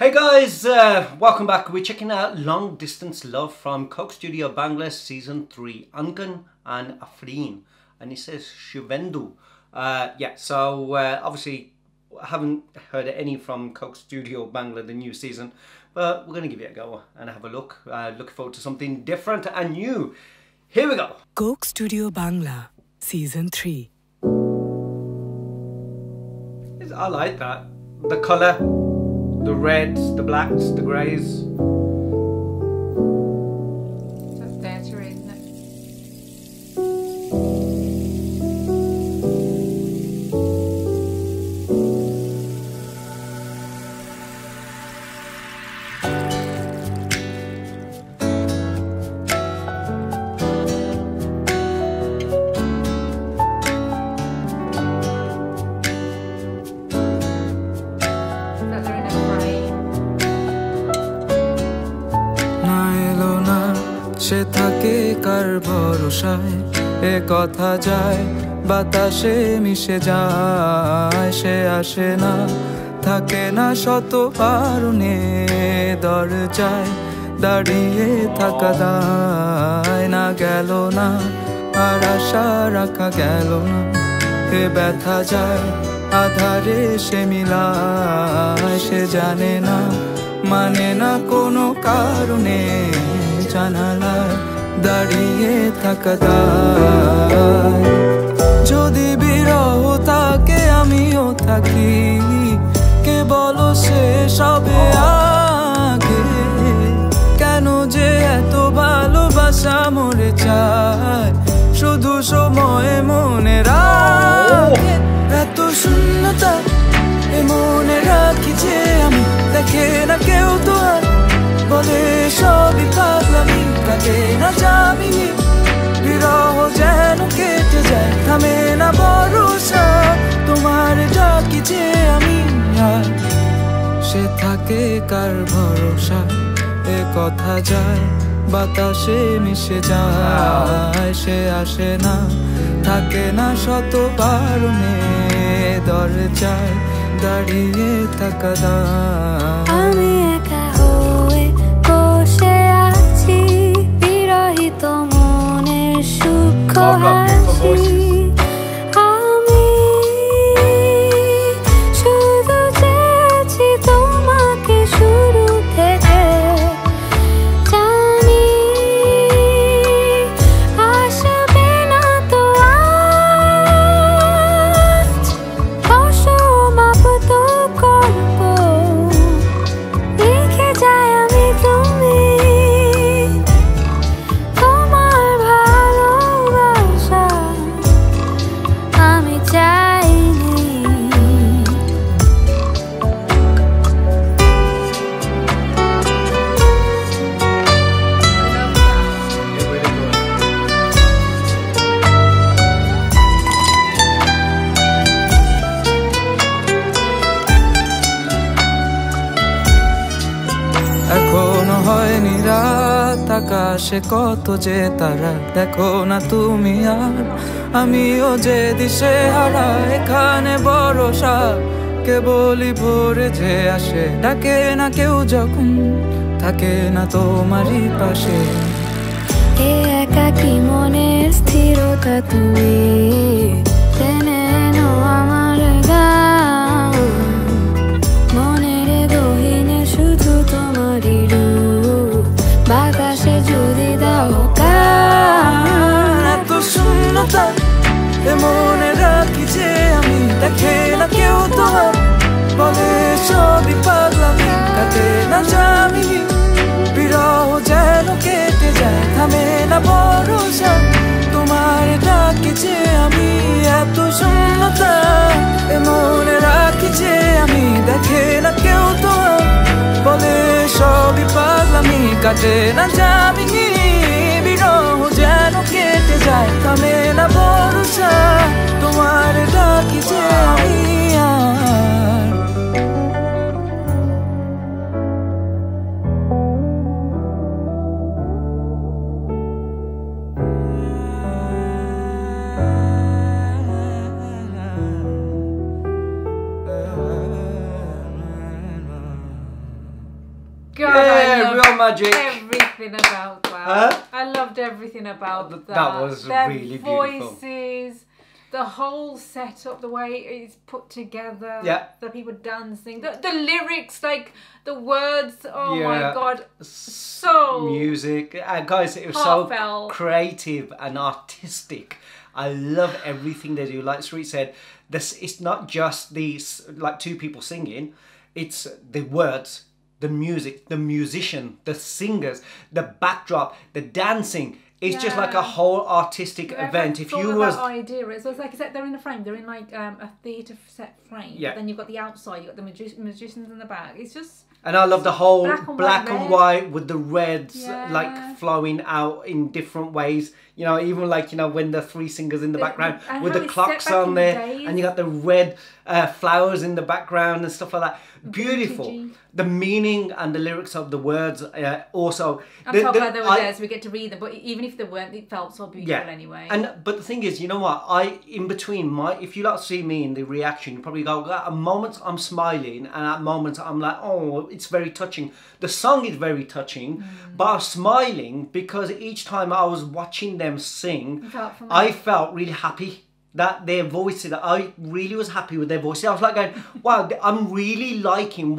Hey guys, welcome back. We're checking out Long Distance Love from Coke Studio Bangla Season 3, Ankan and Afrin. And it says Shuvendu. Obviously I haven't heard any from Coke Studio Bangla, the new season. But we're going to give it a go and have a look. Looking forward to something different and new. Here we go. Coke Studio Bangla Season 3. I like that. The colour. The reds, the blacks, the greys. That's dancer, isn't it? সে থাকে কার ভরসায় এ কথা যায় বাতাসে মিশে যায় সে আসে না থাকে না শত কারণে দরজায় দাঁড়িয়ে থাকা দায় না গেল না আর আশা রাখা গেল না এ ব্যথা যায় আধারে সে মিলায় সে জানে না মানে না কোনো কারণে জানালায় দাঁড়িয়ে থাকা দায় যদি বিরহ থাকে আমিও থাকি কে বলো সে সবে আগে কেন যে এত ভালোবাসা মরে চায় শুধু সময় মনে রাখে এত শূন্যতা এ মনে রাখি যে আমি দেখে না কেউ তো আর বলে সবই পাগলামি কাটে না জামিনি বিরহ যেন কেটে যায় থামে না ভরসা তোমার ডাকি যে আমি আর সে থাকে কার ভরসা এ কথা যায় বাতাসে মিশে যায় সে আসে না থাকে না শত কারণে দরজায় দাঁড়িয়ে থাকা দায় আমি একা হয়ে বসে আছি বিরহিত মনের সুখ হাসি আমি শুধু চেয়েছি তোমাকে শুরু থেকে জানি আসবে না তো আজ অসমাপ্ত গল্প লিখে যায় আমি তুমি তোমার ভালোবাসা আমি চাইনি এখনো হয়নি রাত আকাশে কত যে তারা দেখো না তুমি আর আমিও যে দিশে হারা এখানে ভরসা কেবলই ভোরে যে আসে ডাকে না কেউ যখন থাকে না তোমারই পাশে এ একাকী মনের স্থিরতা তুমি টেনে নাও আমার গান মনের গহীনে শুধু তোমারই রূপ বাতাসে যদি দাও গান এত শূন্যতা এ মনে রাখি যে আমি দেখে না কেউ তোমার বলে সবই পাগলামি কাটে না জামিনি বিরহ যেন কেটে যায় থামে না ভরসা তোমার ডাকি যে আমি এত শূন্যতা এ মনে রাখি যে আমি দেখে না কেউ তোমার বলে সবই পাগলামি কাটে না জামিনি বিরহ যেন কেটে যায় থামে না ভরসা তোমার ডাকি যে আমি আর God, Yeah, I loved real magic. everything about that. Huh? I loved everything about that. That was Their really beautiful. voices, the whole setup, the way it's put together. Yeah. The people dancing, the lyrics, like the words. Oh Yeah. my God, so music, guys, it was heartfelt. so creative and artistic. I love everything they do. Like Sweet said, this it's not just these like two people singing, it's the words, the music, the musician, the singers, the backdrop, the dancing. It's just like a whole artistic event. If you was idea, it's like they're in a frame. They're in like a theatre set frame. Yeah. But then you've got the outside. You've got the musicians in the back. It's just. And I love the whole black and white with the reds Yeah. like flowing out in different ways. You know, even like, you know, when the three singers in the background and with how the it's clocks set back on in there, the days. and you got the red flowers in the background and stuff like that. Beautiful. Vintagey. The meaning and the lyrics of the words also. I'm so glad they were there, so we get to read them. But even if they weren't, it felt so beautiful anyway. But the thing is, you know what? In between if you like see me in the reaction, you probably go, at moments I'm smiling, and at moments I'm like, oh, it's very touching. The song is very touching, but I was smiling because each time I was watching them sing, I felt really happy. That their voices, I really was happy with their voices. I was like going, wow, I'm really liking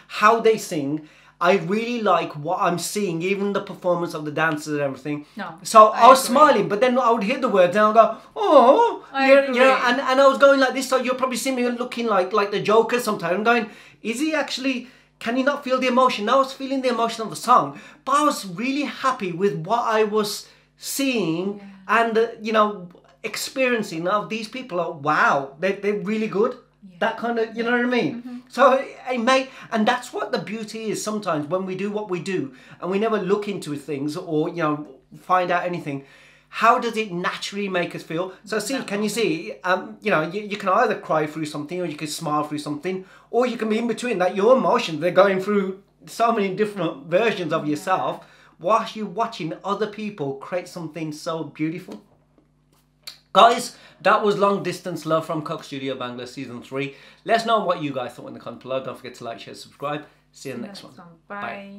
how they sing. I really like what I'm seeing, even the performance of the dancers and everything. No, so I was smiling, but then I would hear the words and I would go, oh, you know, and I was going like this. So you'll probably see me looking like the Joker sometimes. I'm going, is he actually? Can you not feel the emotion? I was feeling the emotion of the song, but I was really happy with what I was seeing and you know, experiencing. Now these people are wow, they're really good. That kind of, you know what I mean? So and that's what the beauty is sometimes when we do what we do and we never look into things or, you know, find out anything. How does it naturally make us feel? So can you see, you know, you can either cry through something or you can smile through something, or you can be in between, that your emotions, they're going through so many different versions of yourself whilst you're watching other people create something so beautiful. Guys, that was Long Distance Love from Coke Studio Bangla Season 3. Let us know what you guys thought in the comment below. Don't forget to like, share, subscribe. See you in the next one. Bye.